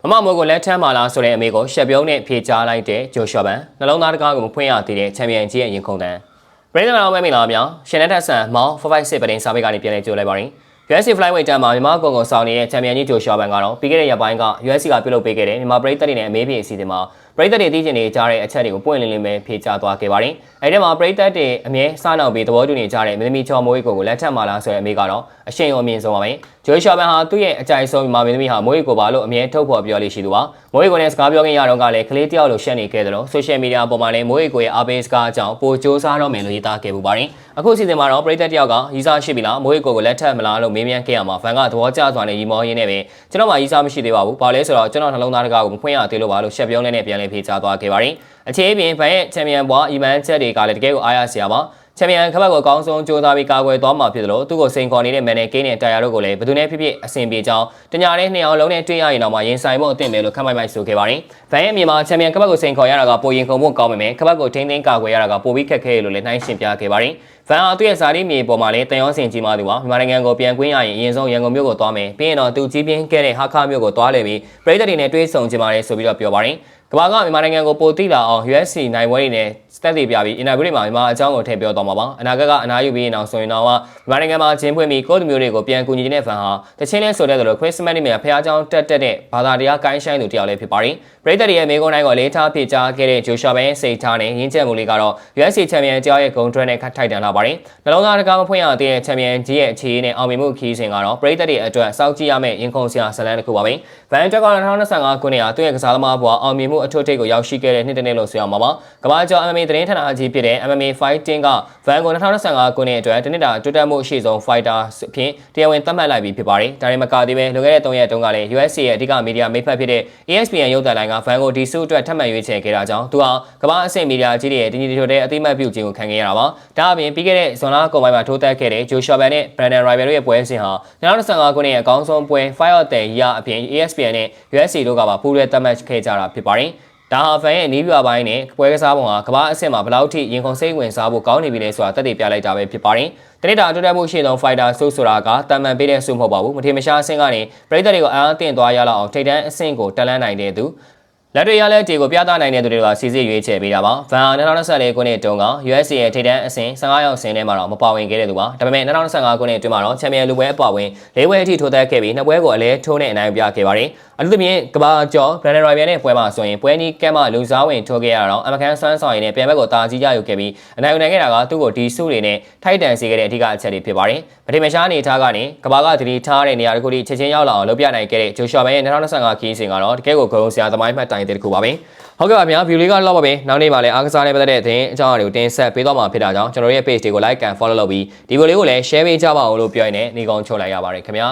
မမမိုးကိုလက်ထမ်းမာလာဆိုတဲ့အမေကိုရှက်ပြုံးနဲ့ဖြေချလိုက်တဲ့ဂျိုရှော့ဘန်နှလုံးသားတကားကိုမဖွင့်ရသေးတဲ့ချန်ပီယံကြီးရဲ့ရင်ခုန်တန်းပရိသတ်တော်မဲမင်္ဂလာများရှင်လက်ထက်ဆန်မောင်456ပဒင်းစာပေကနေပြန်လည်ကြိုးလိုက်ပါရင် UFC Flyweight တန်းမှာမြန်မာကုန်ကိုဆောင်နေတဲ့ချန်ပီယံကြီးဂျိုရှော့ဘန်ကတော့ပြီးခဲ့တဲ့ရက်ပိုင်းက UFC ကပြုလုပ်ပေးခဲ့တဲ့မြန်မာပရိသတ်တွေနဲ့အမေးဖြေအစီအစဉ်မှာပရိသတ်တွေသိချင်နေကြတဲ့အချက်တွေကိုပွင့်လင်းလင်းပဲဖြေချသွားခဲ့ပါတယ်။အဲဒီမှာပရိသတ်တွေအမြဲစားနောက်ပြီးသဘောတူနေကြတဲ့မင်းသမီးချော်မိုးရီကိုလက်ထပ်မာလာဆိုတဲ့အမေကတော့အရှင်ရောအမြင့်ဆုံးပါပဲ။ဂျိုရှော့ဘန်ဟာသူ့ရဲ့အကြိုက်ဆုံးမြန်မာမင်းသမီးဟာမိုးရီကိုပါလို့အမြဲထုတ်ဖော်ပြောလို့ရှိသူပါ။မိုးရီကိုနဲ့စကားပြောခင်ရတော့ကလည်းကလေးတယောက်လိုရှက်နေခဲ့တယ်လို့ social media ပေါ်မှာလည်းမိုးရီကိုရဲ့အားပေးစကားအကြောင်းပိုစူးစမ်းတော့မယ်လို့ရေးသားခဲ့ပူပါတယ်။အခုစီစဉ်မှာတော့ပရိသတ်တယောက်ကရီးစားရှိပြီလားမိုးရီကိုလက်ထပ်မလားလို့မေးမြန်းခဲ့ရမှာဖန်ကသဘောကျစွာနဲ့ရီမောရင်းနဲ့ပဲကျွန်တော်မှရီးစားမရှိသေးပါဘူး။ဘာလဲဆိုတော့ကျွန်တော်နှလုံးသားတကားကိုမဖွင့်ရသေးလို့ပါလို့ရှက်ပြုံးနဲ့ပြန်လည်ဖြေချသွားခဲ့ပါတယ်။အခြေအပြင်ဘန်ရဲ့ချန်ပီယံဘွားအီမန်ချက်တွေကလည်းတကယ်ကိုအားရစရာပါချန်ပီယံခပတ်ကိုအကောင်းဆုံးကြိုးစားပြီးကာကွယ်သွားမှာဖြစ်တယ်လို့သူ့ကိုစိန်ခေါ်နေတဲ့မန်နယ်ကိန်းနဲ့တာယာတို့ကိုလည်းဘယ်သူနဲ့ဖြစ်ဖြစ်အဆင်ပြေကြောင်းတညာနဲ့နှစ်အောင်လုံးနဲ့တွေ့ရရင်တော့မှရင်ဆိုင်ဖို့အသင့်ပဲလို့ခန့်မှန်းမိုက်ဆိုခဲ့ပါတယ်ဘန်ရဲ့မြန်မာချန်ပီယံခပတ်ကိုစိန်ခေါ်ရတာကပိုရင်ခုန်ဖို့ကောင်းပေမဲ့ခပတ်ကိုထိန်းသိမ်းကာကွယ်ရတာကပိုပြီးခက်ခဲလို့လည်းနှိုင်းရှင်းပြခဲ့ပါတယ်ဗန်အားသူ့ရဲ့ဇာတိမြေပေါ်မှာလည်းတန်ရောစင်ကြီးမှသူပါမြန်မာနိုင်ငံကိုပြန်ကွင်းရရင်အရင်ဆုံးရန်ကုန်မြို့ကိုသွားမယ်ပြီးရင်တော့သူကြီးပြင်းခဲ့တဲ့ဟာခါမြို့ကိုသွားလေပြီးပြည်သက်တွေနဲ့တွေ့ဆုံကြပါလေဆိုပြီးတော့ပြောပါတယ်ကမ္ဘာကမြန်မာနိုင်ငံကိုပိုတိလာအောင် UFC နိုင်ပွဲတွေနဲ့စတက်တွေပြပြီးအင်တာဗျူးတွေမှာမြန်မာအကြောင်းကိုထည့်ပြောသွားမှာပါအနာဂတ်ကအနားယူပြီးရင်အောင်ဆိုရင်တော့မြန်မာနိုင်ငံမှာချင်းဖွင့်ပြီးကိုယ်သူမျိုးတွေကိုပြန်ကူညီနေတဲ့ဗန်ဟာတချင်းလဲဆိုတဲ့လိုခရစ်စမတ်နေ့မှာဖះเจ้าတက်တဲ့ဘာသာတရားကိုင်းဆိုင်သူတယောက်လည်းဖြစ်ပါတယ်ပြည်သက်တွေရဲ့မိကုန်းတိုင်းကိုလေးထားဖိကြားခဲ့တဲ့ဂျိုရှာဘန်ရဲ့စိတ်ထားနဲ့ရင်းချက်မှုလေးကတော့ UFC ချန်ပီယံကျောင်းရဲ့ဂုဏ်ထွက်နဲ့ထိုက်တန်လာပါတယ်နှလုံးသားတကားမဖွင့်ရသေးတဲ့ချန်ပီယံကြီးရဲ့အခြေအနေနဲ့အောင်မြင်မှုခီးစဉ်ကတော့ပြည်သက်တွေအတွက်စောင့်ကြည့်ရမယ့်ရင်ခုန်စရာဇာတ်လမ်းတစ်ခုပါပဲဗန်တက်က2025ခုနှစ်ဟာသူ့ရဲ့ကစားသမားဘဝအောင်မြင်မှုအထွတ်ထိပ်ကိုရောက်ရှိခဲ့တဲ့နှစ်တစ်နှစ်လို့ဆိုရမှာပါကမ္ဘာကျော် MMA သတင်းဌာနအကြီးဖြစ်တဲ့ MMA Fighting ကဗန်ကို2025ခုနှစ်အတွက်တနစ်တာတိုးတက်မှုအရှိဆုံး fighter အဖြစ်တရားဝင်သတ်မှတ်လိုက်ပြီးဖြစ်ပါတယ်ဒါနဲ့မကသေးပဲလွန်ခဲ့တဲ့3ရက်တုန်းကလည်း UFC ရဲ့အဓိကမီဒီယာမိတ်ဖက်ဖြစ်တဲ့ ESPN ရုပ်သံလိုင်းကဗန်ကိုဒီစုအတွက်ထပ်မံရွေးချယ်ခဲ့တာကြောင့်သူဟာကမ္ဘာအဆင့်မီဒီယာကြီးတွေရဲ့တညီတညွတ်တဲ့အသိမှတ်ပြုခြင်းကိုခံခဲ့ရတာပါဒါအပြင်ပြီးခဲ့တဲ့ဇွန်လကုန်ပိုင်းမှာထိုးတက်ခဲ့တဲ့ Joe Shaban နဲ့ Brandon Rival တို့ရဲ့ပွဲစဉ်ဟာ2025ခုနှစ်ရဲ့အကောင်းဆုံးပွဲ Fight of the Year အပြင် ESPN နဲ့ UFC တို့ကပါပူးတွဲသတ်မှတ်ခဲ့ကြတာဖြစ်ပါတယ်ဒါဟာဖန်ရဲ့နီးပြပိုင်းနဲ့ပွဲကစားပုံဟာကမ္ဘာအဆင့်မှာဘယ်လောက်ထိရင်ခုန်စိတ်ဝင်စားဖို့ကောင်းနေပြီလဲဆိုတာသက်သေပြလိုက်တာပဲဖြစ်ပါတယ်တနေ့တာအတူတူမှုရှိသော fighter ဆိုတာကတန်မှန်ပေးတဲ့ဆုမဟုတ်ပါဘူးမထေမရှားအဆင့်ကနေပြည်သက်တွေကိုအားအသင့်သွားရလောက်အောင်ထိပ်တန်းအဆင့်ကိုတက်လှမ်းနိုင်တဲ့သူလက်တွေရလဲဒီကိုပြသနိုင်တဲ့သူတွေကစီစစ်ရွေးချယ်ပေးတာပါဗန်2024ခုနှစ်တုန်းက UFC ရဲ့ထိပ်တန်းအဆင့်15ရောက်ဆင်းထဲမှာတော့မပါဝင်ခဲ့တဲ့သူပါဒါပေမဲ့2025ခုနှစ်အတွင်းမှာတော့ချန်ပီယံလူပွဲအပါဝင်၄ပွဲအထိထိုးသက်ခဲ့ပြီးနှစ်ပွဲကိုအလဲထိုးနဲ့အနိုင်ပြခဲ့ပါတယ်အထူးသဖြင့်ကမ္ဘာကျော် Brandon Rival နဲ့ပွဲမှာဆိုရင်ပွဲနီးကက်မှလူစားဝင်ထိုးခဲ့ရတော့အမကန်ဆွမ်းဆောင်ရည်နဲ့ပြန်ဘက်ကိုတာကြီးကြယူခဲ့ပြီးအနိုင်ခဲ့တာကသူ့ကိုဒီစုတွေနဲ့ထိုက်တန်စေခဲ့တဲ့အဓိကအချက်တွေဖြစ်ပါတယ်ပထမရှားအနေထားကနေကမ္ဘာကတတိထားတဲ့နေရာတစ်ခုထိချက်ချင်းရောက်လာအောင်လုပ်ပြနိုင်ခဲ့တဲ့ Joe Shaban ရဲ့2025ခီးစဉ်ကတော့တကယ်ကိုဂုဏ်ဆရာသမိုင်းမှတ်တိုင်တဲ့တစ်ခုပါပဲဟုတ်ကဲ့ပါဗျာ view လေးကတော့ပါပဲနောက်နေ့မှာလည်းအားကစားနဲ့ပတ်သက်တဲ့အအကြောင်းအရာတွေကိုတင်ဆက်ပေးသွားမှာဖြစ်တာကြောင့်ကျွန်တော်ရဲ့ page တွေကို like and follow လုပ်ပြီးဒီ video လေးကိုလည်း share ပေးကြပါဦးလို့ပြောရင်းနဲ့နေကောင်းချုပ်လိုက်ရပါတယ်ခင်ဗျာ